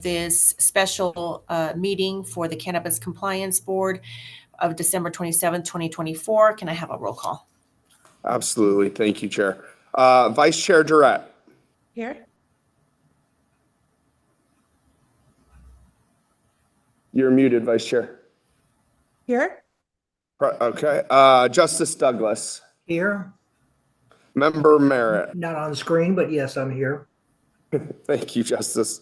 this special meeting for the Cannabis Compliance Board of December 27th, 2024. Can I have a roll call? Absolutely. Thank you, Chair. Vice Chair Durrett. Here. You're muted, Vice Chair. Here. Okay. Justice Douglas. Here. Member Merritt. Not on screen, but yes, I'm here. Thank you, Justice.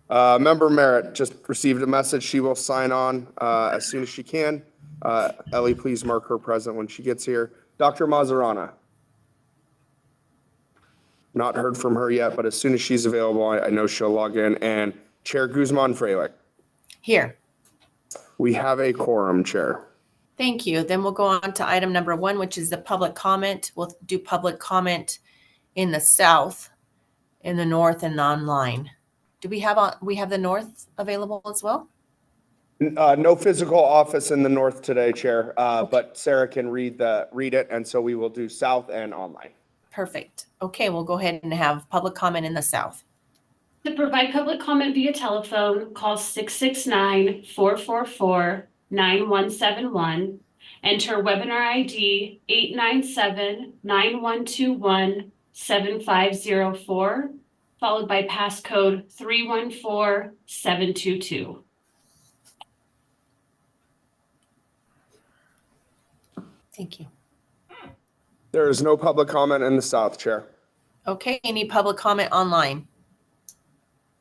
Member Merritt just received a message. She will sign on as soon as she can. Ellie, please mark her present when she gets here. Dr. Mazarana. Not heard from her yet, but as soon as she's available, I know she'll log in. And Chair Guzman-Freilich. Here. We have a quorum, Chair. Thank you. Then we'll go on to item number 1, which is the public comment. We'll do public comment in the south, in the north, and online. Do we have the north available as well? No physical office in the north today, Chair, but Sarah can read it, and so we will do south and online. Perfect. Okay, we'll go ahead and have public comment in the south. To provide public comment via telephone, call 669-444-9171. Enter webinar ID 897-9121-7504, followed by passcode 314722. Thank you. There is no public comment in the south, Chair. Okay, any public comment online?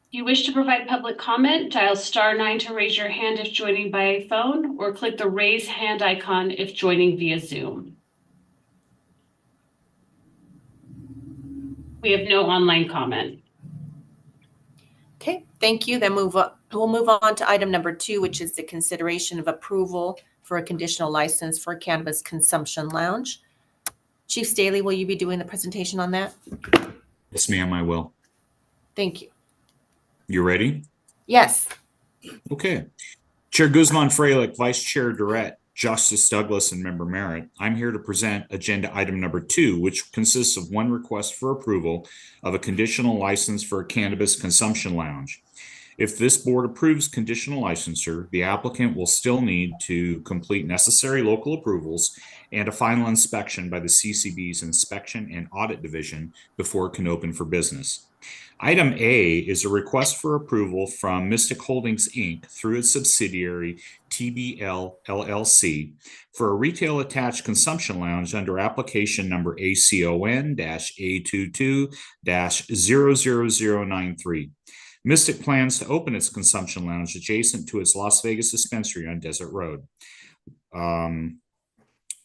If you wish to provide public comment, dial *9 to raise your hand if joining by phone, or click the raise hand icon if joining via Zoom. We have no online comment. Okay, thank you. Then we'll move on to item number 2, which is the consideration of approval for a conditional license for a cannabis consumption lounge. Chief Staley, will you be doing the presentation on that? Yes, ma'am, I will. Thank you. You ready? Yes. Okay. Chair Guzman-Freilich, Vice Chair Durrett, Justice Douglas, and Member Merritt, I'm here to present agenda item number 2, which consists of one request for approval of a conditional license for a cannabis consumption lounge. If this board approves conditional licensure, the applicant will still need to complete necessary local approvals and a final inspection by the CCB's Inspection and Audit Division before it can open for business. Item A is a request for approval from Mystic Holdings, Inc. through its subsidiary TBL LLC for a retail attached consumption lounge under application number ACON-A22-00093. Mystic plans to open its consumption lounge adjacent to its Las Vegas dispensary on Desert Road.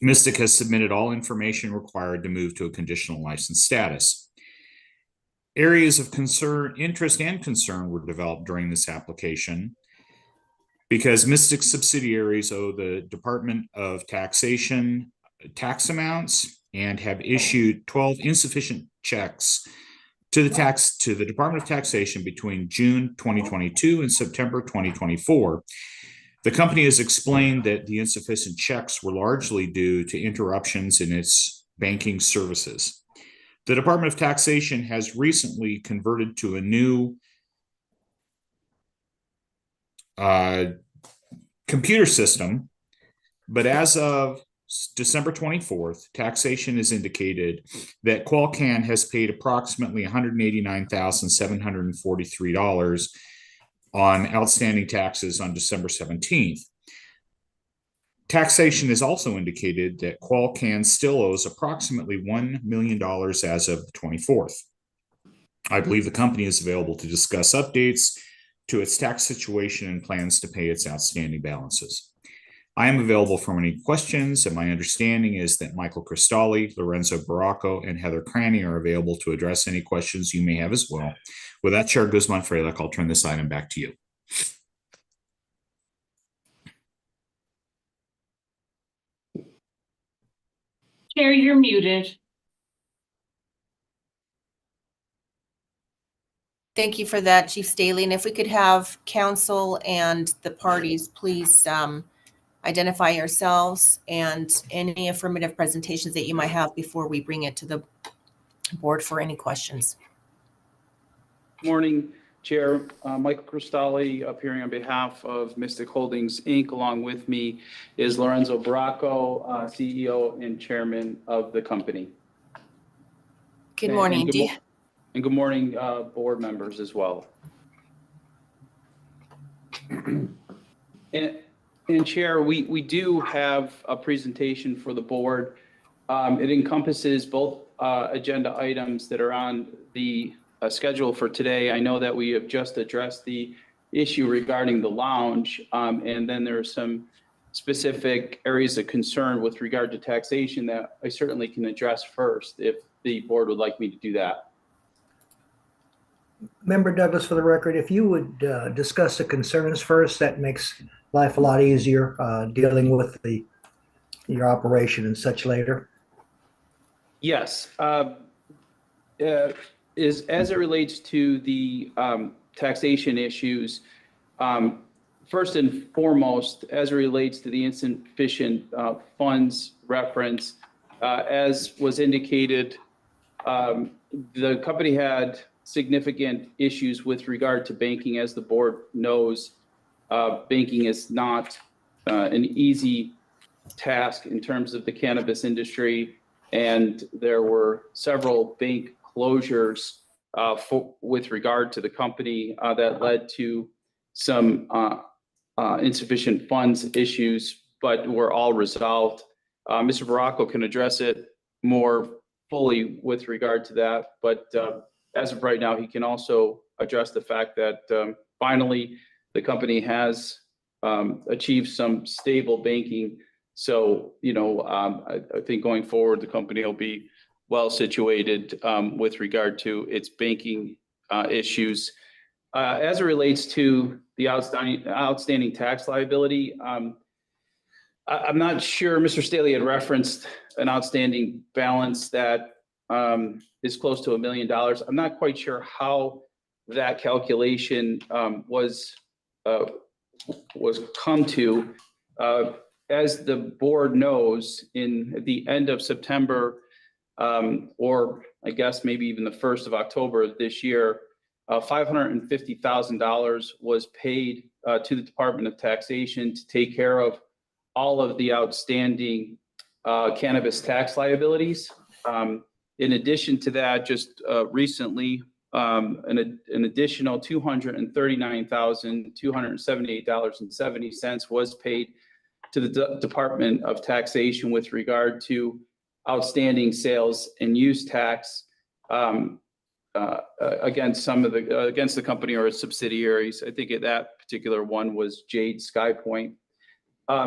Mystic has submitted all information required to move to a conditional license status. Areas of concern, interest, and concern were developed during this application because Mystic subsidiaries owe the Department of Taxation tax amounts and have issued 12 insufficient checks to the Department of Taxation between June 2022 and September 2024. The company has explained that the insufficient checks were largely due to interruptions in its banking services. The Department of Taxation has recently converted to a new computer system, but as of December 24th, taxation has indicated that Qualcan has paid approximately $189,743 on outstanding taxes on December 17th. Taxation has also indicated that Qualcan still owes approximately $1 million as of the 24th. I believe the company is available to discuss updates to its tax situation and plans to pay its outstanding balances. I am available for any questions, and my understanding is that Michael Cristalli, Lorenzo Baracco, and Heather Cranny are available to address any questions you may have as well. With that, Chair Guzman-Freilich, I'll turn this item back to you. Chair, you're muted. Thank you for that, Chief Staley. And if we could have council and the parties please identify yourselves and any affirmative presentations that you might have before we bring it to the board for any questions. Morning. Chair, Michael Cristalli, appearing on behalf of Mystic Holdings, Inc. Along with me is Lorenzo Baracco, CEO and Chairman of the company. Good morning. And good morning, board members as well. And Chair, we do have a presentation for the board. It encompasses both agenda items that are on the schedule for today. I know that we have just addressed the issue regarding the lounge, and then there are some specific areas of concern with regard to taxation that I certainly can address first if the board would like me to do that. Member Douglas, for the record, if you would discuss the concerns first, that makes life a lot easier dealing with your operation and such later. Yes. As it relates to the taxation issues, first and foremost, as it relates to the insufficient funds reference, as was indicated, the company had significant issues with regard to banking. As the board knows, banking is not an easy task in terms of the cannabis industry, and there were several bank closures with regard to the company that led to some insufficient funds issues, but were all resolved. Mr. Baracco can address it more fully with regard to that, but as of right now, he can also address the fact that finally the company has achieved some stable banking. So, I think going forward, the company will be well situated with regard to its banking issues. As it relates to the outstanding tax liability, I'm not sure. Mr. Staley had referenced an outstanding balance that is close to $1 million. I'm not quite sure how that calculation was come to. As the board knows, in the end of September, or I guess maybe even the 1st of October of this year, $550,000 was paid to the Department of Taxation to take care of all of the outstanding cannabis tax liabilities. In addition to that, just recently, an additional $239,278.70 was paid to the Department of Taxation with regard to outstanding sales and use tax against the company or its subsidiaries. I think that particular one was Jade Skypoint.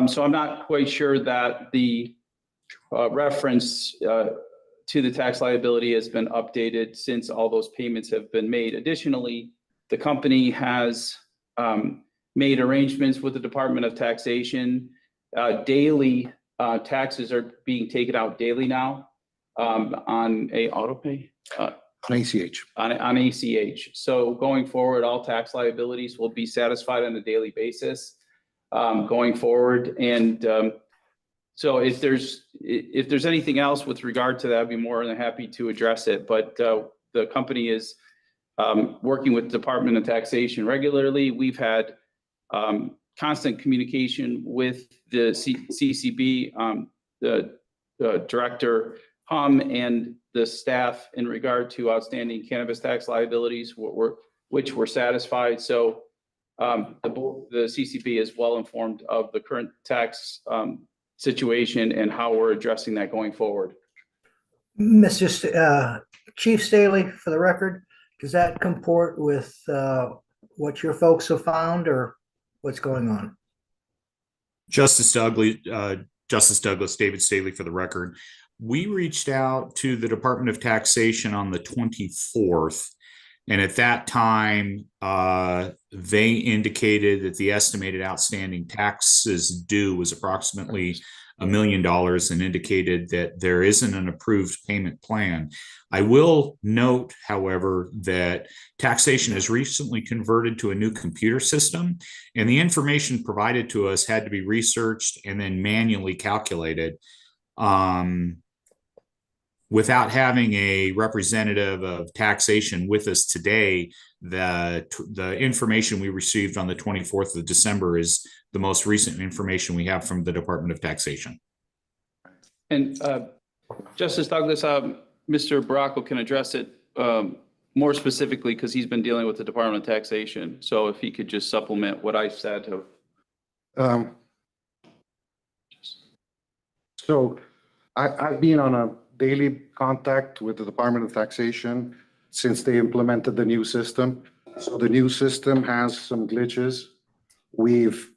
So I'm not quite sure that the reference to the tax liability has been updated since all those payments have been made. Additionally, the company has made arrangements with the Department of Taxation. Daily taxes are being taken out daily now on a auto pay. On ACH. On ACH. So going forward, all tax liabilities will be satisfied on a daily basis going forward. And so if there's anything else with regard to that, I'd be more than happy to address it. But the company is working with the Department of Taxation regularly. We've had constant communication with the CCB, the director Hum, and the staff in regard to outstanding cannabis tax liabilities, which were satisfied. So the CCB is well informed of the current tax situation and how we're addressing that going forward. Chief Staley, for the record, does that comport with what your folks have found, or what's going on? Justice Douglas, David Staley for the record. We reached out to the Department of Taxation on the 24th, and at that time, they indicated that the estimated outstanding taxes due was approximately $1 million and indicated that there isn't an approved payment plan. I will note, however, that taxation has recently converted to a new computer system, and the information provided to us had to be researched and then manually calculated. Without having a representative of taxation with us today, the information we received on the 24th of December is the most recent information we have from the Department of Taxation. And Justice Douglas, Mr. Baracco can address it more specifically because he's been dealing with the Department of Taxation. So if he could just supplement what I said. So I've been on a daily contact with the Department of Taxation since they implemented the new system. So the new system has some glitches. We've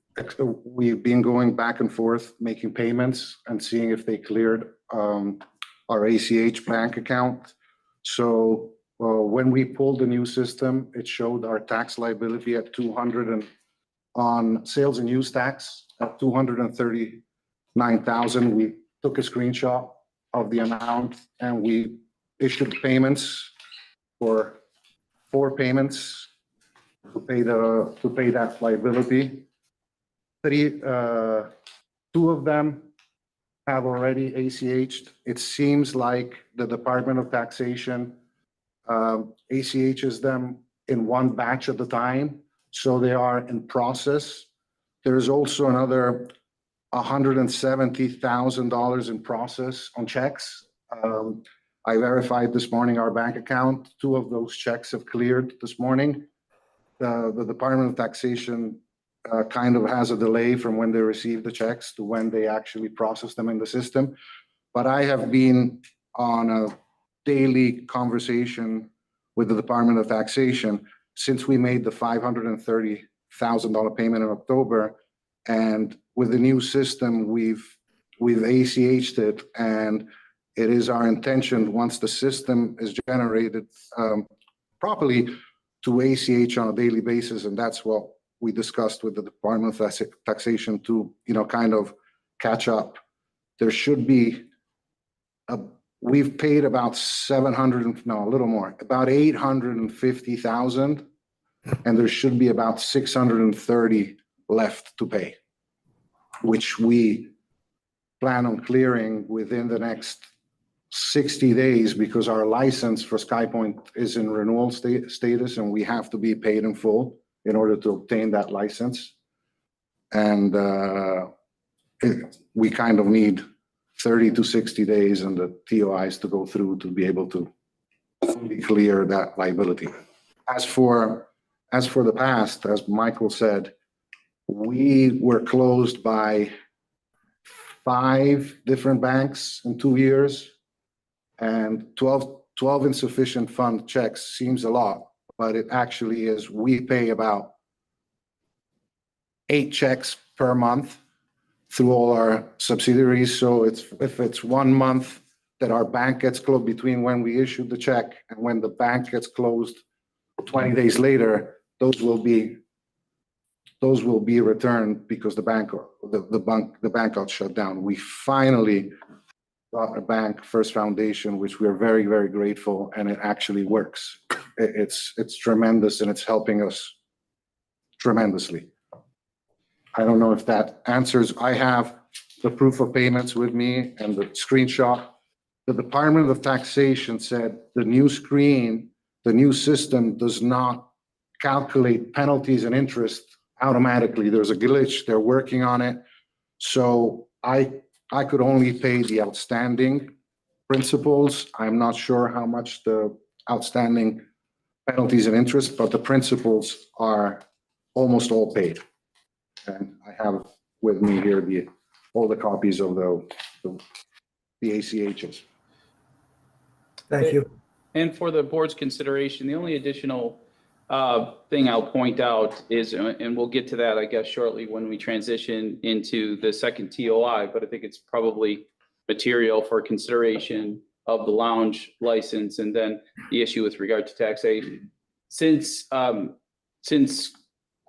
been going back and forth, making payments and seeing if they cleared our ACH bank account. So when we pulled the new system, it showed our tax liability at 200 and on sales and use tax at 239,000. We took a screenshot of the amount and we issued payments for 4 payments to pay that liability. 2 of them have already ACH'd. It seems like the Department of Taxation ACHs them in one batch at a time, so they are in process. There's also another $170,000 in process on checks. I verified this morning our bank account. 2 of those checks have cleared this morning. The Department of Taxation kind of has a delay from when they receive the checks to when they actually process them in the system. But I have been on a daily conversation with the Department of Taxation since we made the $530,000 payment in October. And with the new system, we've ACH'd it, and it is our intention, once the system is generated properly, to ACH on a daily basis. And that's what we discussed with the Department of Taxation to, kind of catch up. There should be we've paid about a little more, about 850,000, and there should be about 630 left to pay, which we plan on clearing within the next 60 days because our license for SkyPoint is in renewal status and we have to be paid in full in order to obtain that license. And we kind of need 30 to 60 days and the TOIs to go through to be able to fully clear that liability. As for the past, as Michael said, we were closed by 5 different banks in 2 years, and 12 insufficient fund checks seems a lot, but it actually is. We pay about 8 checks per month through all our subsidiaries. So if it's 1 month that our bank gets closed between when we issued the check and when the bank gets closed 20 days later, those will be returned because the bank got shut down. We finally got a bank, First Foundation, which we're very, very grateful, and it actually works. It's tremendous, and it's helping us tremendously. I don't know if that answers. I have the proof of payments with me and the screenshot. The Department of Taxation said the new system does not calculate penalties and interest automatically. There's a glitch. They're working on it. So I could only pay the outstanding principals. I'm not sure how much the outstanding penalties and interest, but the principals are almost all paid. And I have with me here all the copies of the ACHs. Thank you. And for the board's consideration, the only additional thing I'll point out is, and we'll get to that, I guess, shortly when we transition into the second TOI, but I think it's probably material for consideration of the lounge license and then the issue with regard to taxation. Since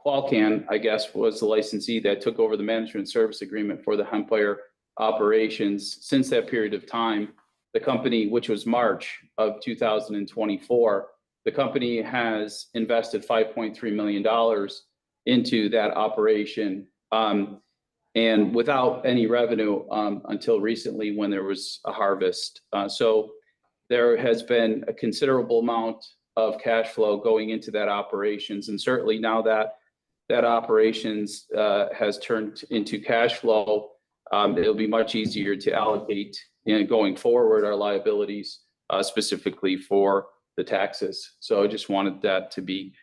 Qualcan, I guess, was the licensee that took over the management service agreement for the Hempire operations, since that period of time, the company, which was March of 2024, the company has invested $5.3 million into that operation, and without any revenue until recently when there was a harvest. So there has been a considerable amount of cash flow going into that operations. And certainly now that that operations has turned into cash flow, it'll be much easier to allocate going forward our liabilities specifically for the taxes. So I just wanted that to be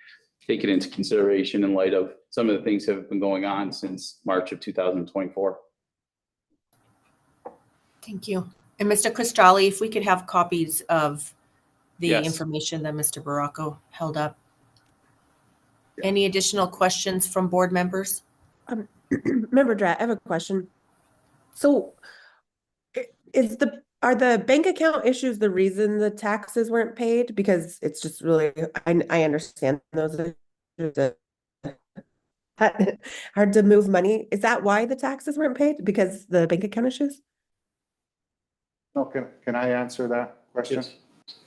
taken into consideration in light of some of the things that have been going on since March of 2024. Thank you. And Mr. Cristrali, if we could have copies of the Yes. information that Mr. Baracco held up. Any additional questions from board members? Member Drat, I have a question. So are the bank account issues the reason the taxes weren't paid? Because it's just really, I understand those are hard to move money. Is that why the taxes weren't paid? Because the bank account issues? No, can I answer that question?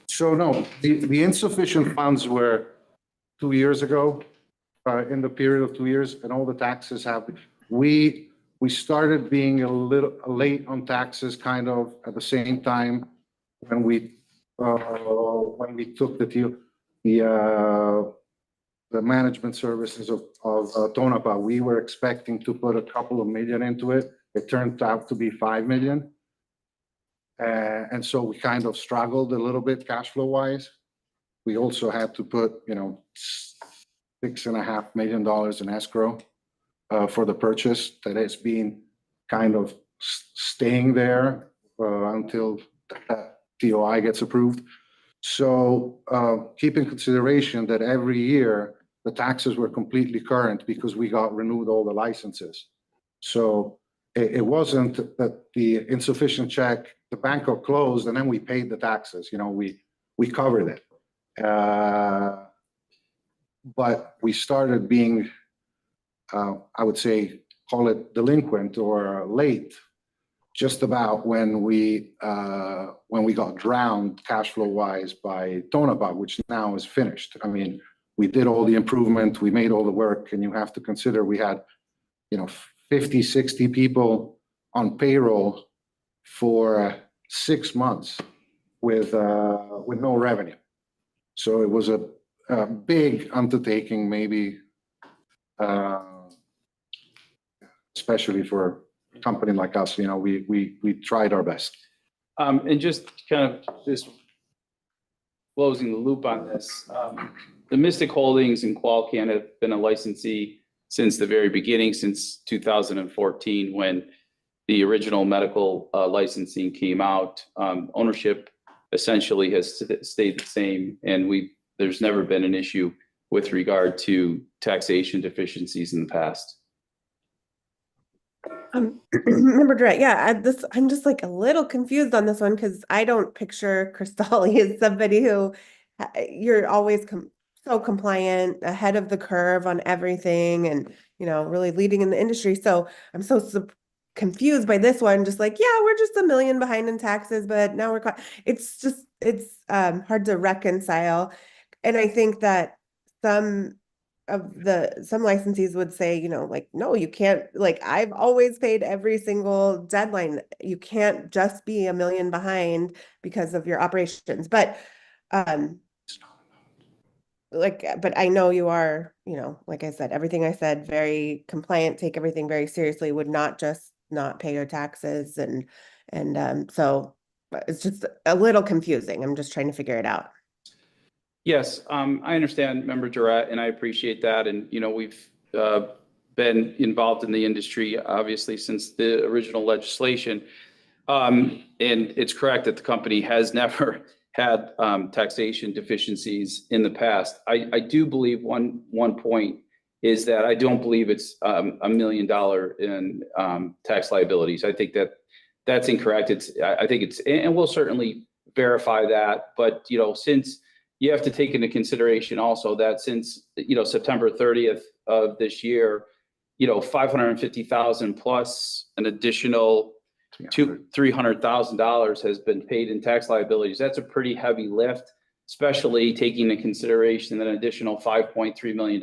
So no, the insufficient funds were 2 years ago, in the period of 2 years, and all the taxes have, we started being a little late on taxes kind of at the same time when we took the management services of Tonopah. We were expecting to put a couple of million into it. It turned out to be 5 million. And so we kind of struggled a little bit cash flow wise. We also had to put, $6.5 million in escrow for the purchase that has been kind of staying there until that TOI gets approved. So keep in consideration that every year the taxes were completely current because we got renewed all the licenses. So it wasn't that the insufficient check, the bank got closed and then we paid the taxes, we covered it. But we started being, I would say, call it delinquent or late, just about when we got drowned cash flow wise by Tonopah, which now is finished. I mean, we did all the improvement, we made all the work, and you have to consider we had, 50, 60 people on payroll for 6 months with no revenue. So it was a big undertaking, maybe, especially for a company like us. We tried our best. And just kind of just closing the loop on this, the Mystic Holdings and Qualcan have been a licensee since the very beginning, since 2014, when the original medical licensing came out. Ownership essentially has stayed the same, and there's never been an issue with regard to taxation deficiencies in the past. Member Durrett, yeah, I'm just like a little confused on this one because I don't picture Cristali as somebody who you're always so compliant, ahead of the curve on everything, and really leading in the industry. So I'm so confused by this one. Just like, yeah, we're just $1 million behind in taxes, but now we're caught. It's hard to reconcile, and I think that some licensees would say, no, you can't, I've always paid every single deadline. You can't just be $1 million behind because of your operations. But but I know you are, like I said, everything I said, very compliant, take everything very seriously, would not just not pay your taxes. And so it's just a little confusing. I'm just trying to figure it out. Yes, I understand, Member Durrett, and I appreciate that. And, we've been involved in the industry, obviously, since the original legislation. And it's correct that the company has never had taxation deficiencies in the past. I do believe one point is that I don't believe it's $1 million in tax liabilities. I think that's incorrect. I think it's, and we'll certainly verify that. But, since you have to take into consideration also that since, September 30th of this year, 550,000 plus an additional $300,000 has been paid in tax liabilities. That's a pretty heavy lift, especially taking into consideration that an additional $5.3 million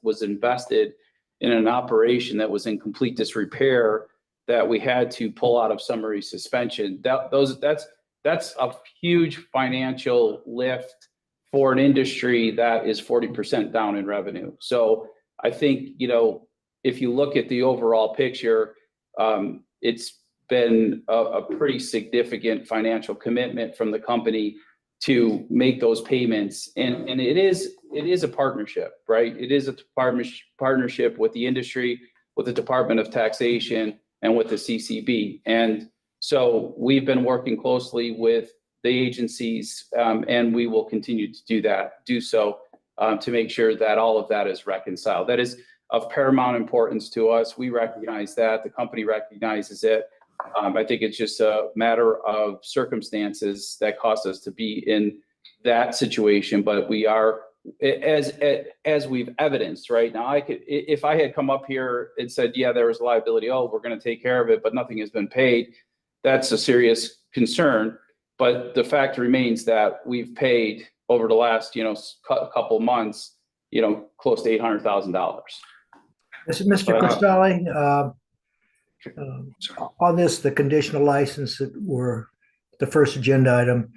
was invested in an operation that was in complete disrepair that we had to pull out of summary suspension. That's a huge financial lift for an industry that is 40% down in revenue. So I think, you know, if you look at the overall picture, it's been a pretty significant financial commitment from the company to make those payments. And it is a partnership, right? It is a partnership with the industry, with the Department of Taxation, and with the CCB. And so we've been working closely with the agencies, and we will continue to do so to make sure that all of that is reconciled. That is of paramount importance to us. We recognize that, the company recognizes it. I think it's just a matter of circumstances that caused us to be in that situation, but we are, as we've evidenced, right? Now, if I had come up here and said, yeah, there was liability, oh, we're going to take care of it, but nothing has been paid, that's a serious concern. But the fact remains that we've paid over the last, you know, couple months, you know, close to $800,000. Mr. Cristalli, on this, the conditional license that were the first agenda item,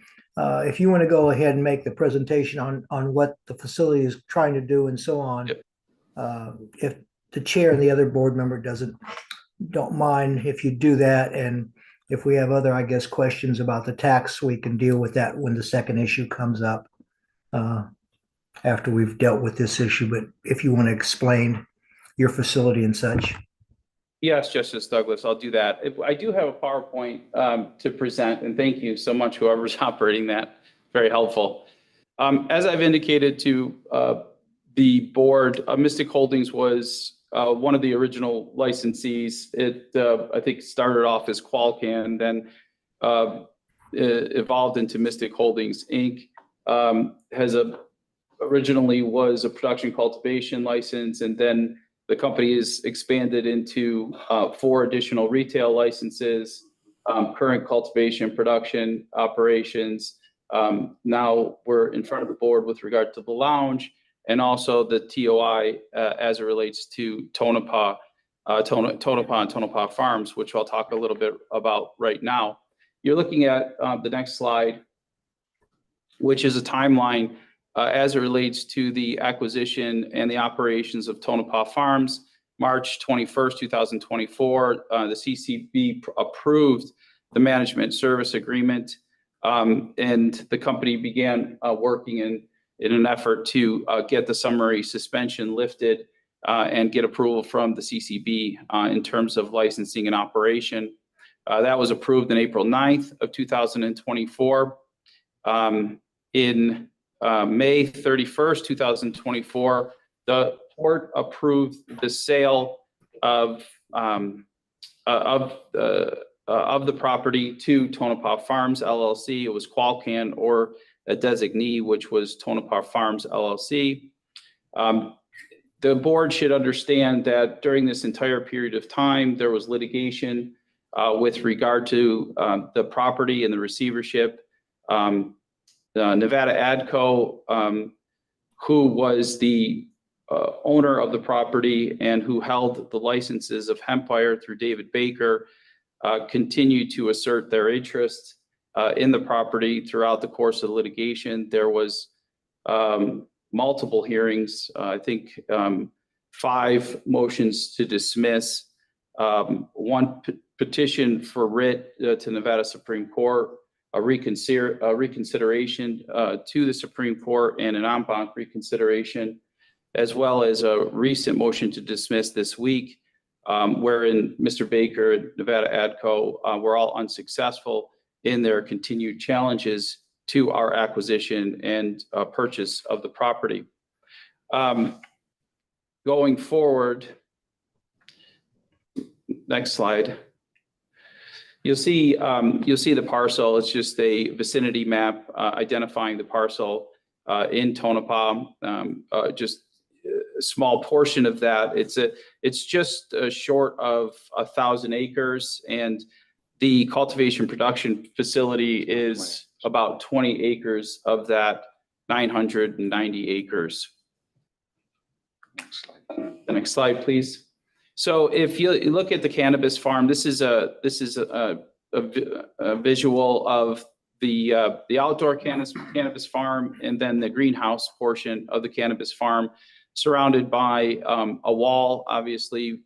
if you want to go ahead and make the presentation on what the facility is trying to do and so on. Yep. If the chair and the other board member don't mind if you do that, and if we have other, I guess, questions about the tax, we can deal with that when the second issue comes up after we've dealt with this issue. But if you want to explain your facility and such. Yes, Justice Douglas, I'll do that. I do have a PowerPoint to present, and thank you so much, whoever's operating that. Very helpful. As I've indicated to the board, Mystic Holdings was one of the original licensees. It, I think, started off as Qualcan, then evolved into Mystic Holdings, Inc. Originally was a production cultivation license, and then the company is expanded into 4 additional retail licenses, current cultivation production operations. Now we're in front of the board with regard to the lounge and also the TOI as it relates to Tonopah and Tonopah Farms, which I'll talk a little bit about right now. You're looking at the next slide, which is a timeline as it relates to the acquisition and the operations of Tonopah Farms. March 21st, 2024, the CCB approved the management service agreement, and the company began working in an effort to get the summary suspension lifted and get approval from the CCB in terms of licensing and operation. That was approved on April 9th of 2024. In May 31st, 2024, the court approved the sale of the property to Tonopah Farms LLC. It was Qualcan or a designee, which was Tonopah Farms LLC. The board should understand that during this entire period of time, there was litigation with regard to the property and the receivership. Nevada ADCO, who was the owner of the property and who held the licenses of Hempire through David Baker, continued to assert their interest in the property throughout the course of the litigation. There was multiple hearings, I think 5 motions to dismiss, 1 petition for writ to Nevada Supreme Court, a reconsideration to the Supreme Court, and an en banc reconsideration, as well as a recent motion to dismiss this week, wherein Mr. Baker and Nevada ADCO were all unsuccessful in their continued challenges to our acquisition and purchase of the property. Going forward, next slide. You'll see the parcel. It's just a vicinity map identifying the parcel in Tonopah. Just a small portion of that. It's just short of 1,000 acres, and the cultivation production facility is about 20 acres of that 990 acres. The next slide, please. So if you look at the cannabis farm, this is a visual of the outdoor cannabis farm, and then the greenhouse portion of the cannabis farm, surrounded by a wall, obviously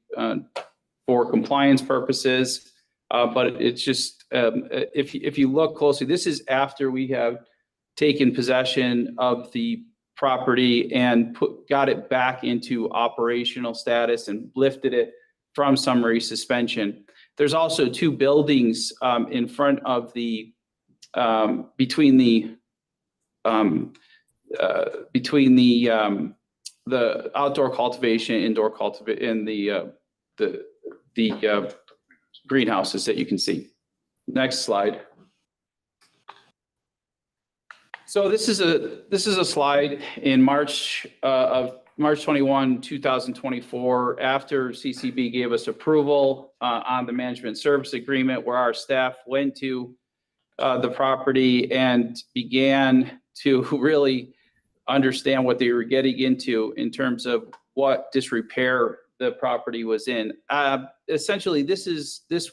for compliance purposes. But it's just, if you look closely, this is after we have taken possession of the property and got it back into operational status and lifted it from summary suspension. There's also two buildings in front of the between the outdoor cultivation, indoor cultivation, and the greenhouses that you can see. Next slide. So this is a slide in March 21, 2024, after CCB gave us approval on the management service agreement, where our staff went to the property and began to really understand what they were getting into in terms of what disrepair the property was in. Essentially, this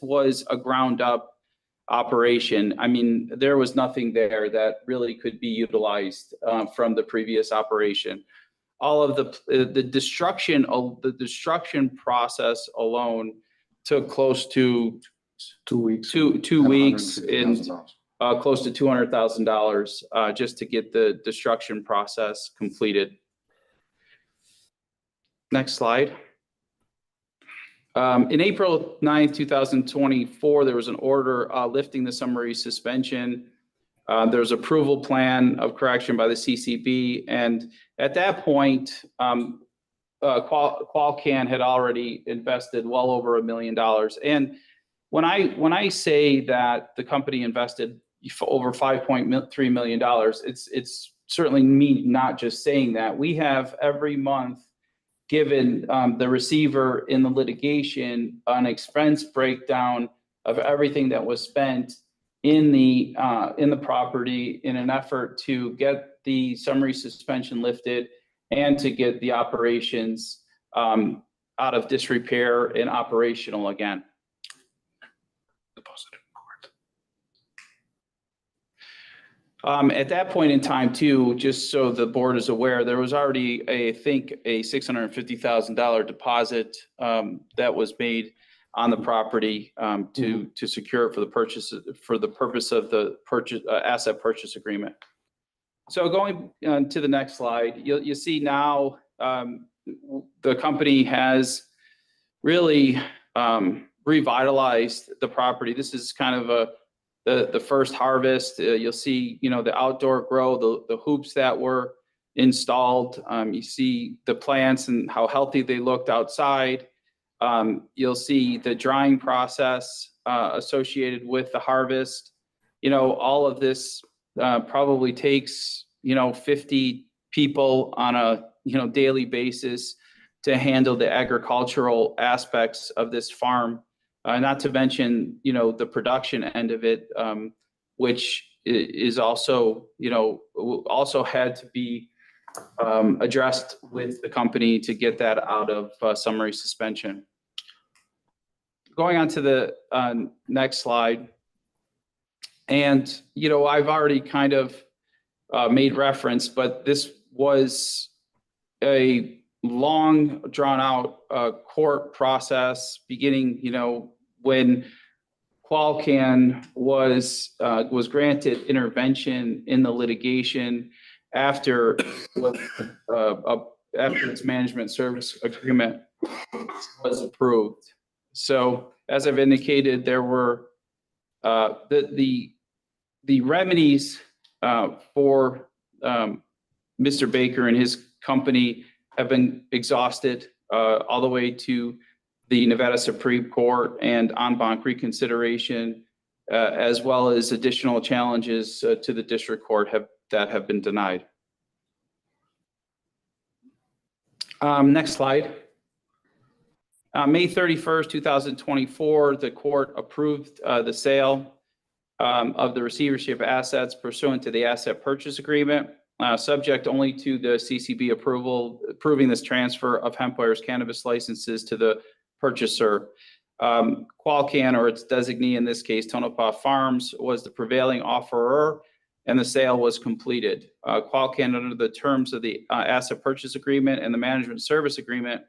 was a ground up operation. I mean, there was nothing there that really could be utilized from the previous operation. All of the destruction process alone took close to 2 weeks. two weeks and $150,000. close to $200,000 just to get the destruction process completed. Next slide. In April 9th, 2024, there was an order lifting the summary suspension. There was approval plan of correction by the CCB. And at that point, Qualcan had already invested well over $1 million. And when I say that the company invested over $5.3 million, it's certainly me not just saying that. We have every month given the receiver in the litigation an expense breakdown of everything that was spent in the property in an effort to get the summary suspension lifted and to get the operations out of disrepair and operational again. At that point in time, too, just so the board is aware, there was already, I think, a $650,000 deposit that was made on the property to secure it for the purpose of the asset purchase agreement. So going to the next slide, you see now the company has really revitalized the property. This is kind of the first harvest. You'll see, the outdoor grow, the hoops that were installed. You see the plants and how healthy they looked outside. You'll see the drying process associated with the harvest. All of this probably takes 50 people on a daily basis to handle the agricultural aspects of this farm. Not to mention, the production end of it, which is also, also had to be addressed with the company to get that out of summary suspension. Going on to the next slide. And, I've already kind of made reference, but this was a long drawn out court process beginning, when Qualcan was granted intervention in the litigation after its management service agreement was approved. So as I've indicated, there were the remedies for Mr. Baker and his company have been exhausted all the way to the Nevada Supreme Court and en banc reconsideration, as well as additional challenges to the district court that have been denied. Next slide. May 31st, 2024, the court approved the sale of the receivership assets pursuant to the asset purchase agreement, subject only to the CCB approving this transfer of Hempwire's cannabis licenses to the purchaser. Qualcan, or its designee in this case, Tonopah Farms, was the prevailing offerer, and the sale was completed. Qualcan, under the terms of the asset purchase agreement and the management service agreement,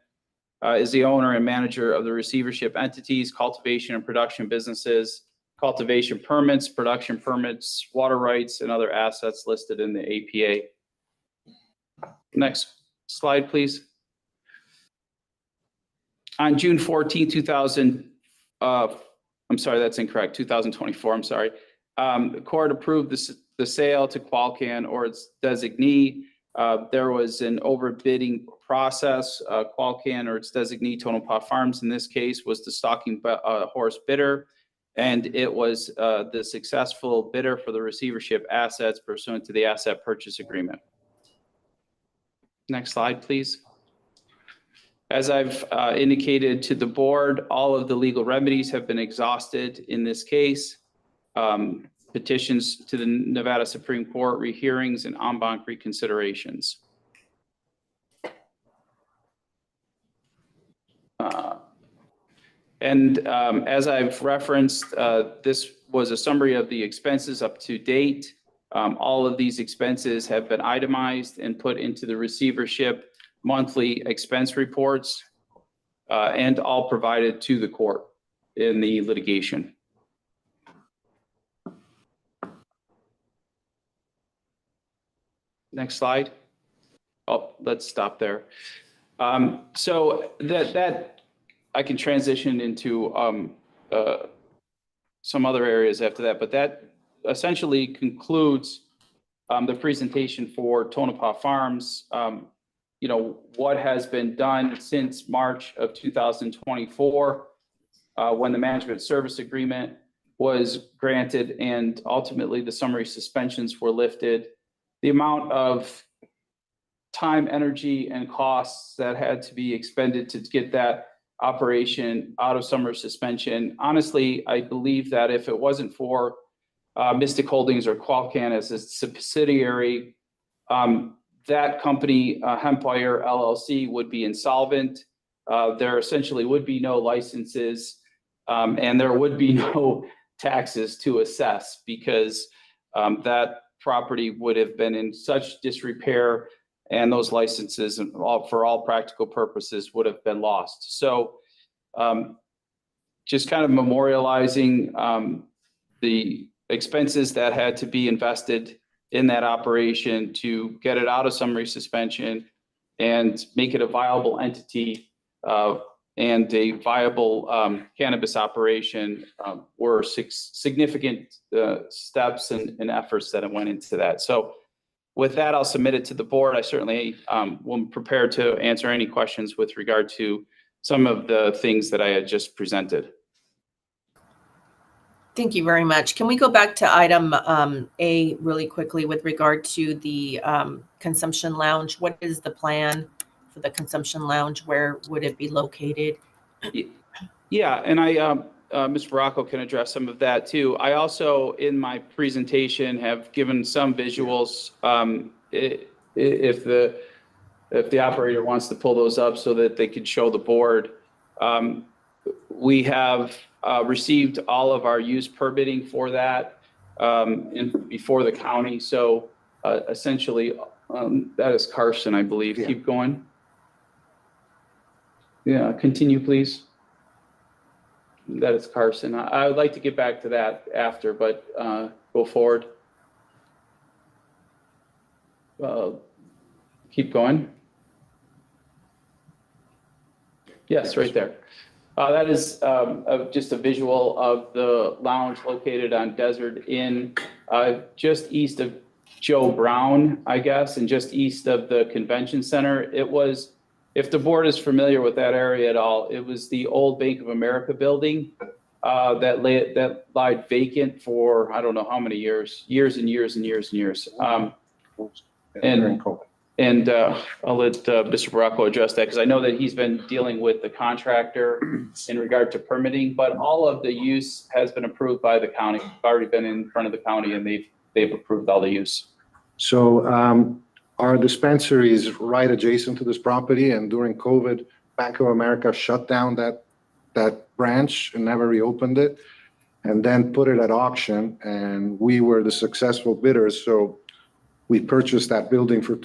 is the owner and manager of the receivership entities, cultivation and production businesses, cultivation permits, production permits, water rights, and other assets listed in the APA. Next slide, please. On June 14, 2024, I'm sorry. The court approved the sale to Qualcan or its designee. There was an overbidding process. Qualcan or its designee, Tonopah Farms in this case, was the stalking horse bidder, and it was the successful bidder for the receivership assets pursuant to the asset purchase agreement. Next slide, please. As I've indicated to the board, all of the legal remedies have been exhausted in this case. Petitions to the Nevada Supreme Court, rehearings, and en banc reconsiderations. As I've referenced, this was a summary of the expenses up to date. All of these expenses have been itemized and put into the receivership monthly expense reports, and all provided to the court in the litigation. Next slide. Oh, let's stop there. So that I can transition into some other areas after that, but that essentially concludes the presentation for Tonopah Farms. You know, what has been done since March of 2024, when the management service agreement was granted and ultimately the summary suspensions were lifted. The amount of time, energy, and costs that had to be expended to get that operation out of summer suspension. Honestly, I believe that if it wasn't for Mystic Holdings or Qualcan as a subsidiary, that company, Hempire LLC, would be insolvent. There essentially would be no licenses, and there would be no taxes to assess, because that property would have been in such disrepair, and those licenses, and for all practical purposes, would have been lost. So just kind of memorializing the expenses that had to be invested in that operation to get it out of summary suspension and make it a viable entity and a viable cannabis operation were significant steps and efforts that went into that. So with that, I'll submit it to the board. I certainly will prepare to answer any questions with regard to some of the things that I had just presented. Thank you very much. Can we go back to item A really quickly with regard to the consumption lounge? What is the plan for the consumption lounge? Where would it be located? Yeah, and Mr. Baracco can address some of that too. I also, in my presentation, have given some visuals. If the operator wants to pull those up so that they could show the board. We have received all of our use permitting for that before the county. So essentially, that is Carson, I believe. Yeah. Keep going. Yeah, continue, please. That is Carson. I would like to get back to that after, but go forward. Keep going. Yes, right there. That is just a visual of the lounge located on Desert Inn, just east of Joe Brown, I guess, and just east of the convention center. It was, if the board is familiar with that area at all, it was the old Bank of America building that lied vacant for I don't know how many years and years and years and years. And I'll let Mr. Baracco address that, because I know that he's been dealing with the contractor in regard to permitting, but all of the use has been approved by the county. It's already been in front of the county, and they've approved all the use. So our dispensary is right adjacent to this property, and during COVID, Bank of America shut down that that branch and never reopened it, and then put it at auction, and we were the successful bidders. So we purchased that building for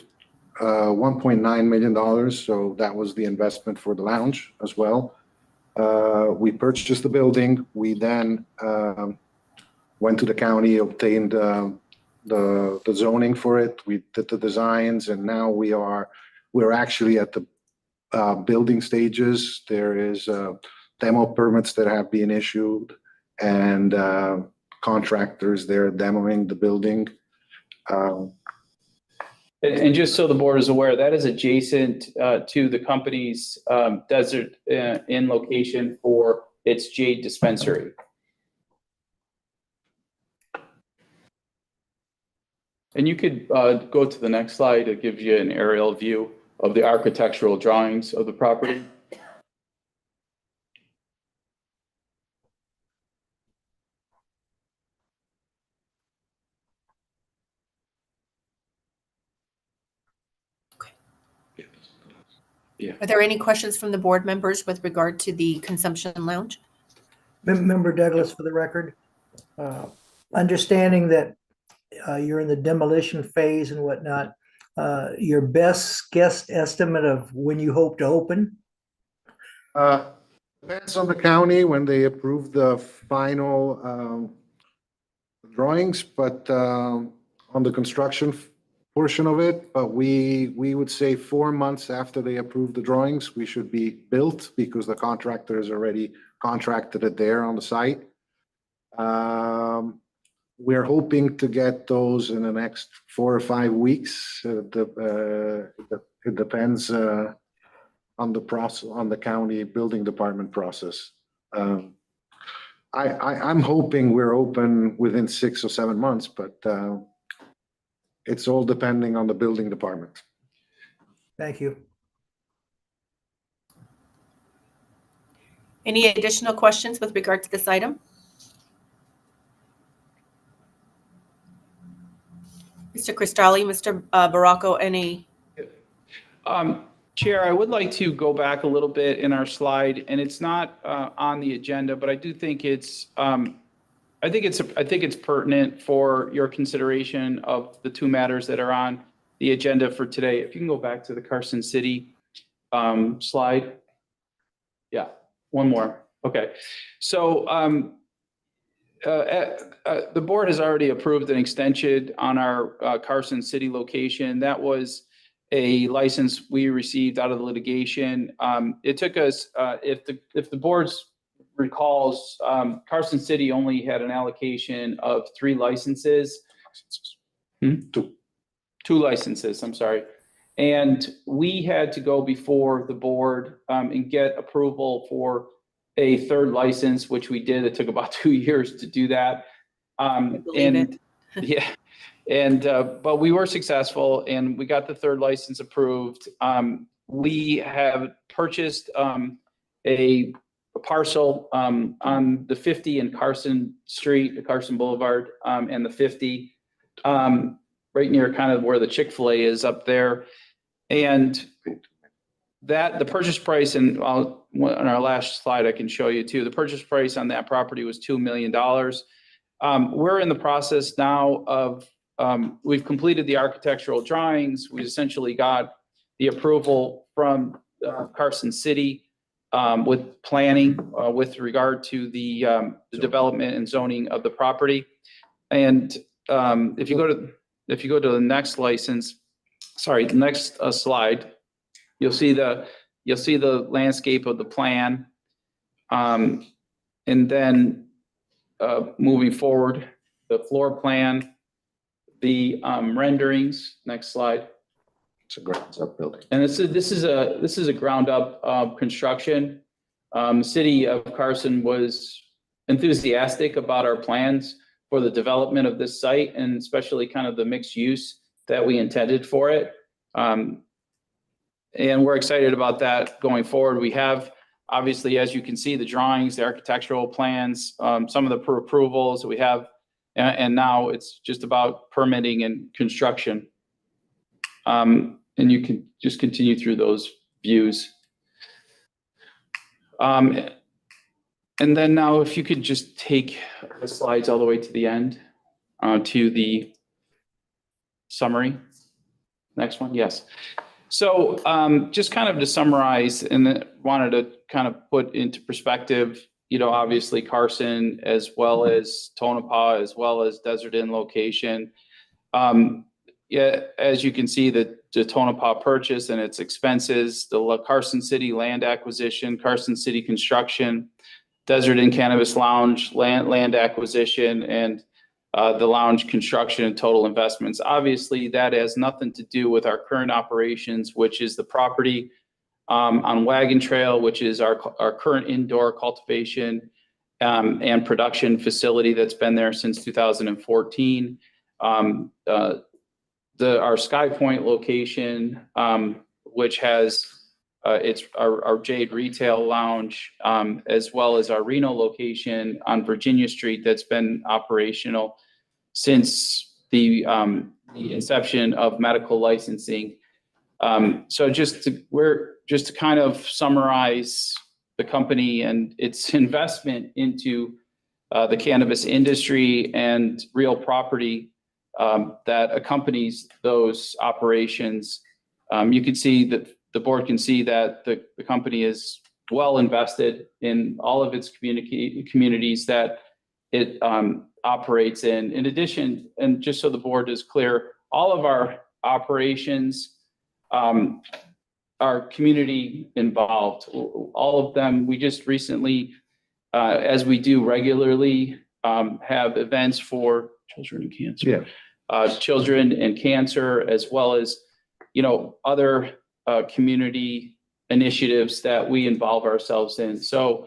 $1.9 million. So that was the investment for the lounge as well. We purchased the building. We then went to the county, obtained the zoning for it. We did the designs, and now we're actually at the building stages. There is demo permits that have been issued, and contractors there demoing the building. And just so the board is aware, that is adjacent to the company's Desert Inn location for its Jade dispensary. And you could go to the next slide. It gives you an aerial view of the architectural drawings of the property. Are there any questions from the board members with regard to the consumption lounge? Member Douglas, for the record, understanding that you're in the demolition phase and whatnot, your best guess estimate of when you hope to open? Depends on the county when they approve the final drawings, but on the construction portion of it, but we would say 4 months after they approve the drawings, we should be built because the contractor has already contracted it there on the site. We're hoping to get those in the next 4 or 5 weeks. It depends on the process, on the county building department process. I'm hoping we're open within 6 or 7 months, but it's all depending on the building department. Thank you. Any additional questions with regard to this item? Mr. Cristalli, Mr. Baracco, any? Chair, I would like to go back a little bit in our slide, and it's not on the agenda, but I do think it's I think it's pertinent for your consideration of the 2 matters that are on the agenda for today. If you can go back to the Carson City slide. Yeah, one more. Okay. So the board has already approved an extension on our Carson City location. That was a license we received out of the litigation. It took us, if the board's recalls, Carson City only had an allocation of 3 licenses. 2 licenses, I'm sorry. And we had to go before the board and get approval for a 3rd license, which we did. It took about 2 years to do that. Yeah. And, but we were successful and we got the 3rd license approved. We have purchased a parcel on the 50 in Carson Street, Carson Boulevard, and the 50, right near kind of where the Chick-fil-A is up there. And that the purchase price, and on our last slide, I can show you too, the purchase price on that property was $2 million. We're in the process now of, we've completed the architectural drawings. We essentially got the approval from Carson City with planning with regard to the development and zoning of the property. And if you go to the next license, sorry, the next slide, you'll see the landscape of the plan. And then moving forward, the floor plan, the renderings, next slide. It's a ground up building. And this is a ground up construction. The city of Carson was enthusiastic about our plans for the development of this site, and especially kind of the mixed use that we intended for it. And we're excited about that going forward. We have, obviously, as you can see, the drawings, the architectural plans, some of the approvals that we have, and now it's just about permitting and construction. And you can just continue through those views. And then now if you could just take the slides all the way to the end, to the summary. Next one, yes. So just kind of to summarize, and then wanted to kind of put into perspective, obviously Carson, as well as Tonopah, as well as Desert Inn location. Yeah, as you can see, the Tonopah purchase and its expenses, the Carson City land acquisition, Carson City construction, Desert Inn Cannabis Lounge land acquisition, and the lounge construction and total investments. Obviously, that has nothing to do with our current operations, which is the property on Wagon Trail, which is our current indoor cultivation and production facility that's been there since 2014. Our Sky Point location, which has it's our Jade Retail Lounge, as well as our Reno location on Virginia Street that's been operational since the inception of medical licensing. So just to kind of summarize the company and its investment into the cannabis industry and real property that accompanies those operations. You can see that the board can see that the company is well invested in all of its communities that it operates in. In addition, and just so the board is clear, all of our operations are community involved. All of them, we just recently, as we do regularly, have events for children and cancer. Children and cancer, as well as other community initiatives that we involve ourselves in. So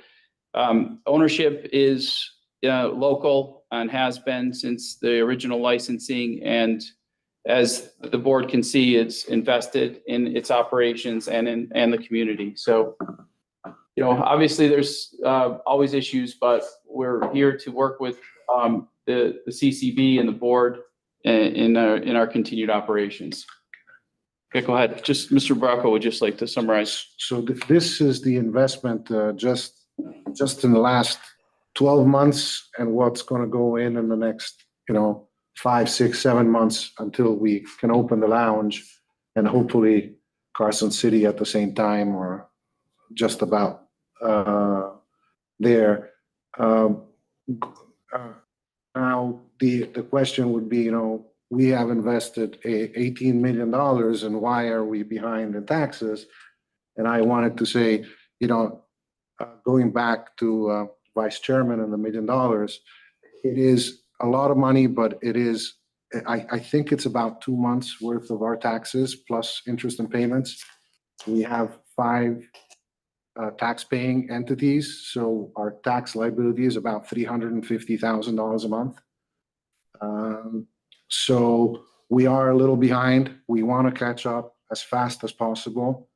ownership is local and has been since the original licensing, and as the board can see, it's invested in its operations and the community. So obviously there's always issues, but we're here to work with the CCB and the board in our continued operations. Okay, go ahead. Just Mr. Bracco would just like to summarize. So this is the investment just in the last 12 months and what's going to go in the next, 5, 6, 7 months until we can open the lounge, and hopefully Carson City at the same time, or just about there. Now the question would be, we have invested $18 million, and why are we behind in taxes? And I wanted to say, going back to Vice Chairman and the $1 million, it is a lot of money, but it is, I think it's about 2 months worth of our taxes plus interest and payments. We have 5 tax-paying entities, so our tax liability is about $350,000 a month. So we are a little behind. We want to catch up as fast as possible.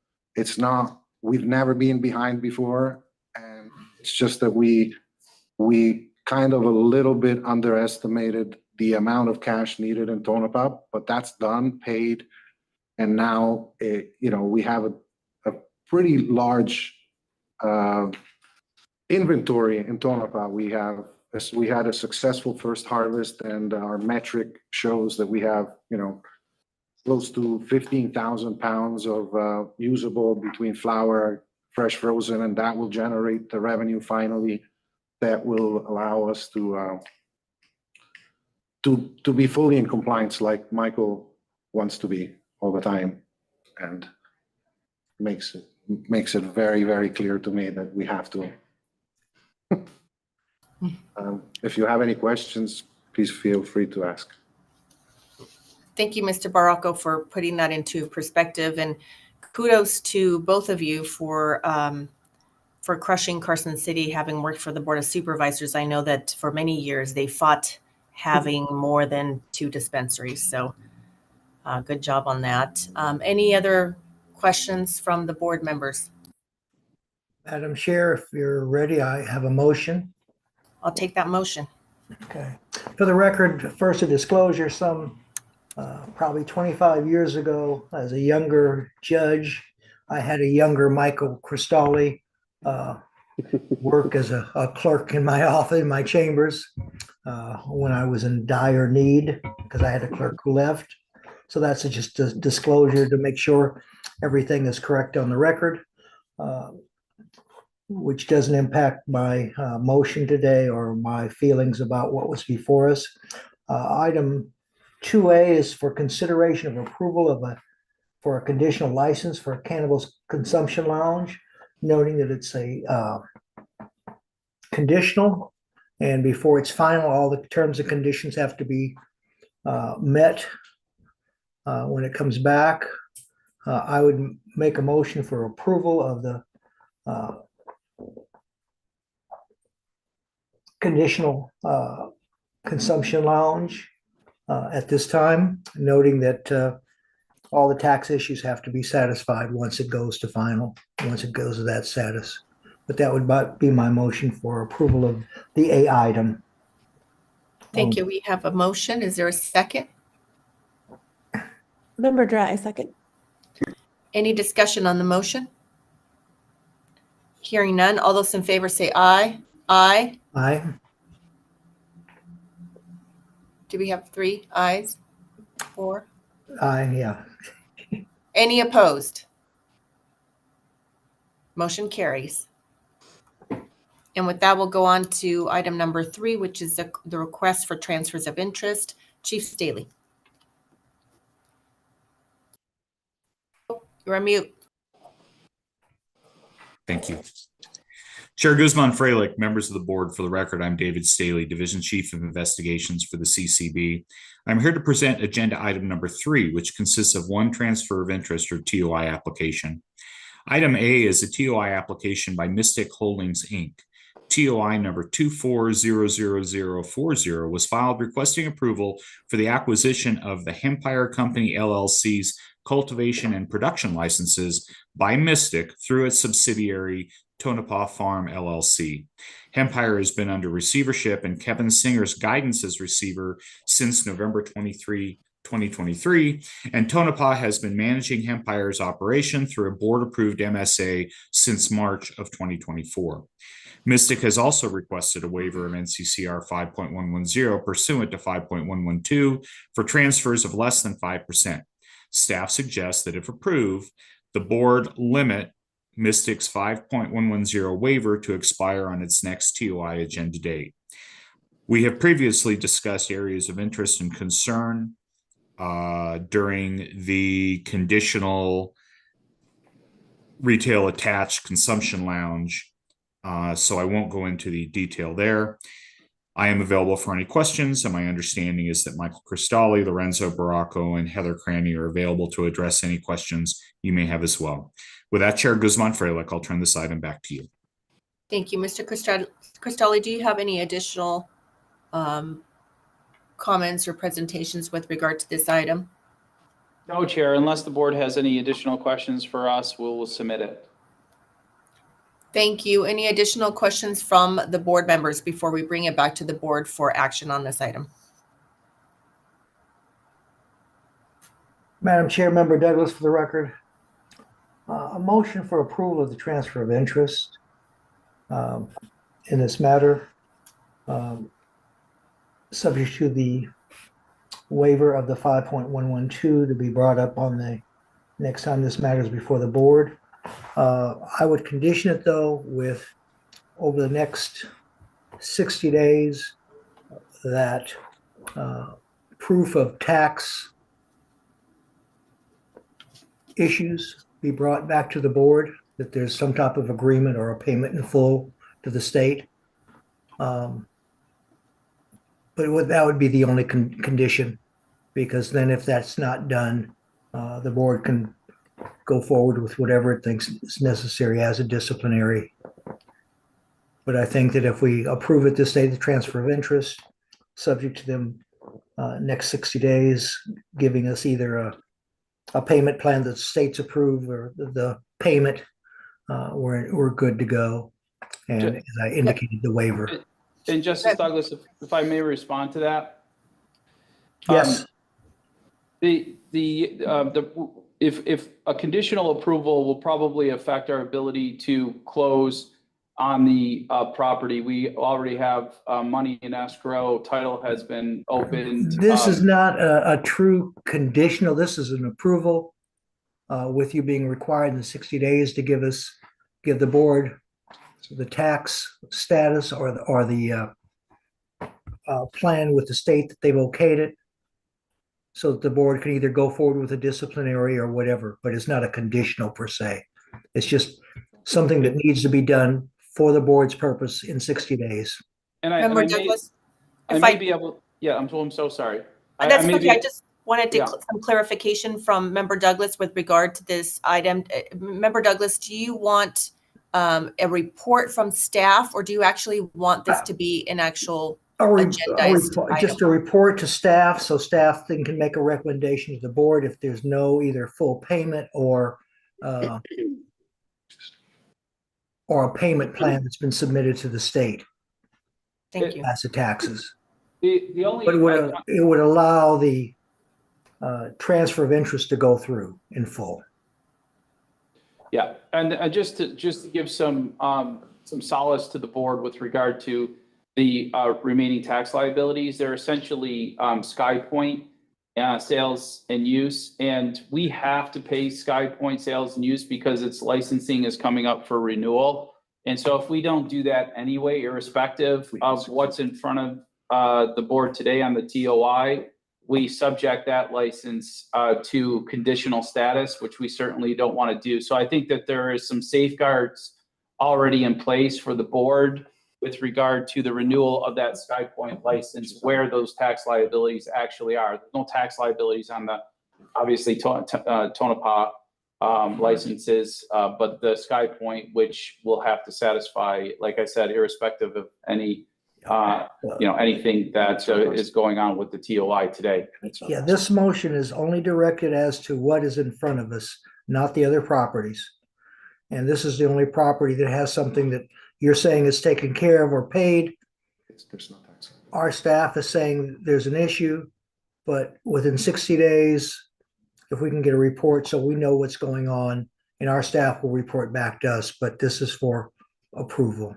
We've never been behind before, and it's just that we kind of a little bit underestimated the amount of cash needed in Tonopah, but that's done, paid, and now we have a pretty large inventory in Tonopah. We had a successful first harvest, and our metric shows that we have close to 15,000 pounds of usable between flower, fresh frozen, and that will generate the revenue finally that will allow us to be fully in compliance like Michael wants to be all the time, and makes it very, very clear to me that we have to. If you have any questions, please feel free to ask. Thank you, Mr. Baracco, for putting that into perspective, and kudos to both of you for crushing Carson City. Having worked for the Board of Supervisors, I know that for many years they fought having more than 2 dispensaries. So good job on that. Any other questions from the board members? Madam Chair, if you're ready, I have a motion. I'll take that motion. Okay. For the record, first a disclosure, probably 25 years ago, as a younger judge, I had a younger Michael Cristalli work as a clerk in my office, in my chambers, when I was in dire need because I had a clerk who left. So that's just a disclosure to make sure everything is correct on the record, which doesn't impact my motion today or my feelings about what was before us. Item 2A is for consideration of approval for a conditional license for a cannabis consumption lounge, noting that it's a conditional, and before it's final, all the terms and conditions have to be met when it comes back. I would make a motion for approval of the conditional consumption lounge at this time, noting that all the tax issues have to be satisfied once it goes to final, once it goes to that status. But that would be my motion for approval of the A item. Thank you. We have a motion. Is there a second? Member Drat, I second. Any discussion on the motion? Hearing none. All those in favor say aye. Aye. Aye. Do we have 3 ayes? 4? Aye, yeah. Any opposed? Motion carries. And with that, we'll go on to item number 3, which is the request for transfers of interest. Chief Staley. You're on mute. Thank you. Chair Guzman-Freilich, members of the board, for the record, I'm David Staley, Division Chief of Investigations for the CCB. I'm here to present agenda item number 3, which consists of one transfer of interest or TOI application. Item A is a TOI application by Mystic Holdings, Inc. TOI number 2400040 was filed requesting approval for the acquisition of the Hempire Company LLC's cultivation and production licenses by Mystic through its subsidiary Tonopah Farm LLC. Hempire has been under receivership and Kevin Singer's guidance as receiver since November 23, 2023, and Tonopah has been managing Hempire's operation through a board-approved MSA since March of 2024. Mystic has also requested a waiver of NCCR 5.110 pursuant to 5.112 for transfers of less than 5%. Staff suggests that if approved, the board limit Mystic's 5.110 waiver to expire on its next TOI agenda date. We have previously discussed areas of interest and concern during the conditional retail attached consumption lounge, so I won't go into the detail there. I am available for any questions, and my understanding is that Michael Cristalli, Lorenzo Baracco, and Heather Cranny are available to address any questions you may have as well. With that, Chair Guzman-Freilich, I'll turn this item back to you. Thank you, Mr. Cristalli. Do you have any additional comments or presentations with regard to this item? No, Chair, unless the board has any additional questions for us, we'll submit it. Thank you. Any additional questions from the board members before we bring it back to the board for action on this item? Madam Chair, Member Douglas, for the record, a motion for approval of the transfer of interest in this matter, subject to the waiver of the 5.112 to be brought up on the next time this matter is before the board. I would condition it, though, with over the next 60 days that proof of tax issues be brought back to the board, that there's some type of agreement or a payment in full to the state. But that would be the only condition, because then if that's not done, the board can go forward with whatever it thinks is necessary as a disciplinary. But I think that if we approve it this day, the transfer of interest, subject to them next 60 days, giving us either a payment plan that the state's approved or the payment, we're good to go. And as I indicated, the waiver. And Justice Douglas, if I may respond to that. Yes. If a conditional approval will probably affect our ability to close on the property. We already have money in escrow. Title has been opened. This is not a true conditional. This is an approval with you being required in the 60 days to give the board the tax status or the plan with the state that they've okayed it, so that the board can either go forward with a disciplinary or whatever, but it's not a conditional per se. It's just something that needs to be done for the board's purpose in 60 days. And I Member may, Douglas? I If may be able, yeah, I'm so sorry. That's may okay. be- I just wanted to yeah. some clarification from Member Douglas with regard to this item. Member Douglas, do you want a report from staff, or do you actually want this to be an actual agendized Just item? a report to staff, so staff then can make a recommendation to the board if there's no either full payment or a payment plan that's been submitted to the state Thank you. as the taxes. The only, But it would allow the transfer of interest to go through in full. yeah, and just to give some solace to the board with regard to the remaining tax liabilities, they're essentially SkyPoint sales and use, and we have to pay SkyPoint sales and use because its licensing is coming up for renewal. And so if we don't do that anyway, irrespective of what's in front of the board today on the TOI, we subject that license to conditional status, which we certainly don't want to do. So I think that there is some safeguards already in place for the board with regard to the renewal of that SkyPoint license, where those tax liabilities actually are. There's no tax liabilities on the, obviously, Tonopah licenses, but the SkyPoint, which will have to satisfy, like I said, irrespective of any anything that is going on with the TOI today. Yeah, this motion is only directed as to what is in front of us, not the other properties. And this is the only property that has something that you're saying is taken care of or paid. There's no tax. Our staff is saying there's an issue, but within 60 days, if we can get a report so we know what's going on, and our staff will report back to us, but this is for approval.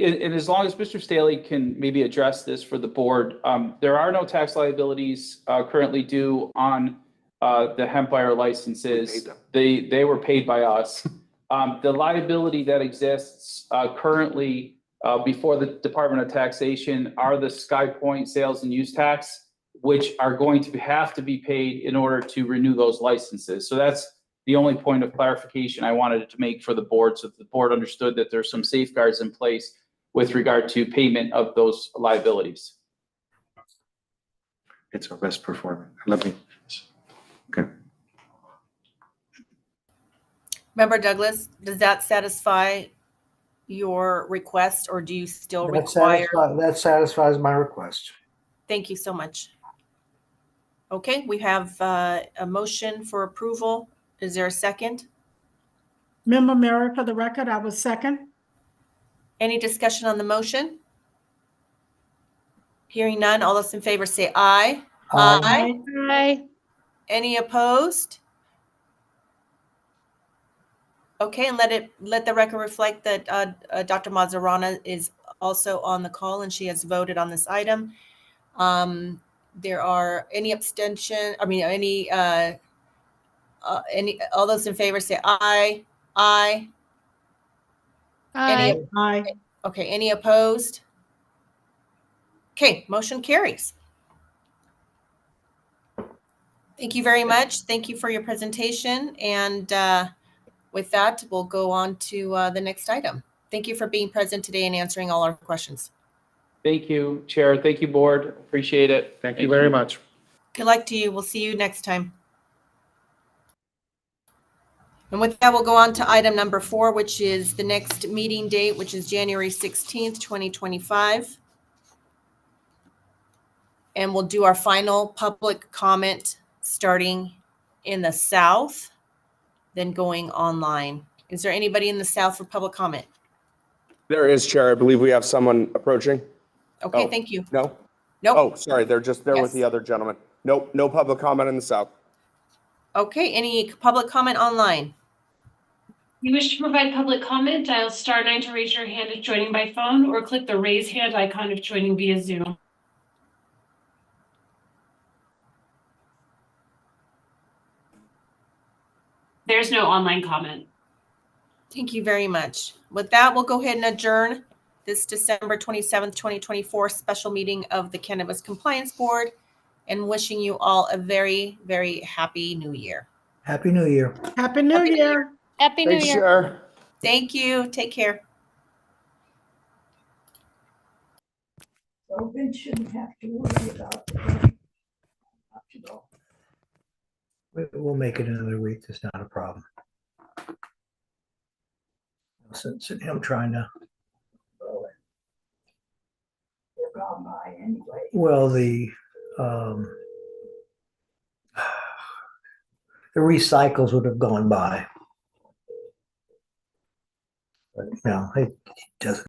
And as long as Mr. Staley can maybe address this for the board, there are no tax liabilities currently due on the hemp buyer licenses. They were paid by us. The liability that exists currently before the Department of Taxation are the SkyPoint sales and use tax, which are going to have to be paid in order to renew those licenses. So that's the only point of clarification I wanted to make for the board, so that the board understood that there's some safeguards in place with regard to payment of those liabilities. It's our best performer. Okay. Member Douglas, does that satisfy your request, or do you still require? That satisfies my request. Thank you so much. Okay, we have a motion for approval. Is there a second? Member Merritt, for the record, I was second. Any discussion on the motion? Hearing none, all those in favor say aye. Aye. Aye. Any opposed? Okay, and let the record reflect that Dr. Mazzarana is also on the call and she has voted on this item. There are any abstention, all those in favor say aye. Aye. Aye. Aye. Okay, any opposed? Okay, motion carries. Thank you very much. Thank you for your presentation. And with that, we'll go on to the next item. Thank you for being present today and answering all our questions. Thank you, Chair. Thank you, Board. Appreciate it. Thank you very much. Good luck to you. We'll see you next time. And with that, we'll go on to item number 4, which is the next meeting date, which is January 16th, 2025. And we'll do our final public comment starting in the South, then going online. Is there anybody in the South for public comment? There is, Chair. I believe we have someone approaching. Okay, Oh. thank you. No? Nope. Oh, sorry. They're just there with Yes. the other gentleman. Nope, no public comment in the South. Okay, any public comment online? you wish to provide public comment, dial *9 to raise your hand if joining by phone, or click the raise hand icon if joining via Zoom. There's no online comment. Thank you very much. With that, we'll go ahead and adjourn this December 27th, 2024 special meeting of the Cannabis Compliance Board, and wishing you all a very, very happy new year. Happy New Year. Happy New Happy New Year. Happy New Thanks, Year. Chair. Thank you. Take care. So Vince shouldn't have to worry about. We'll make it another week. It's not a problem. Since him trying to. They're gone by anyway. Well, the recycles would have gone by. But no, it doesn't.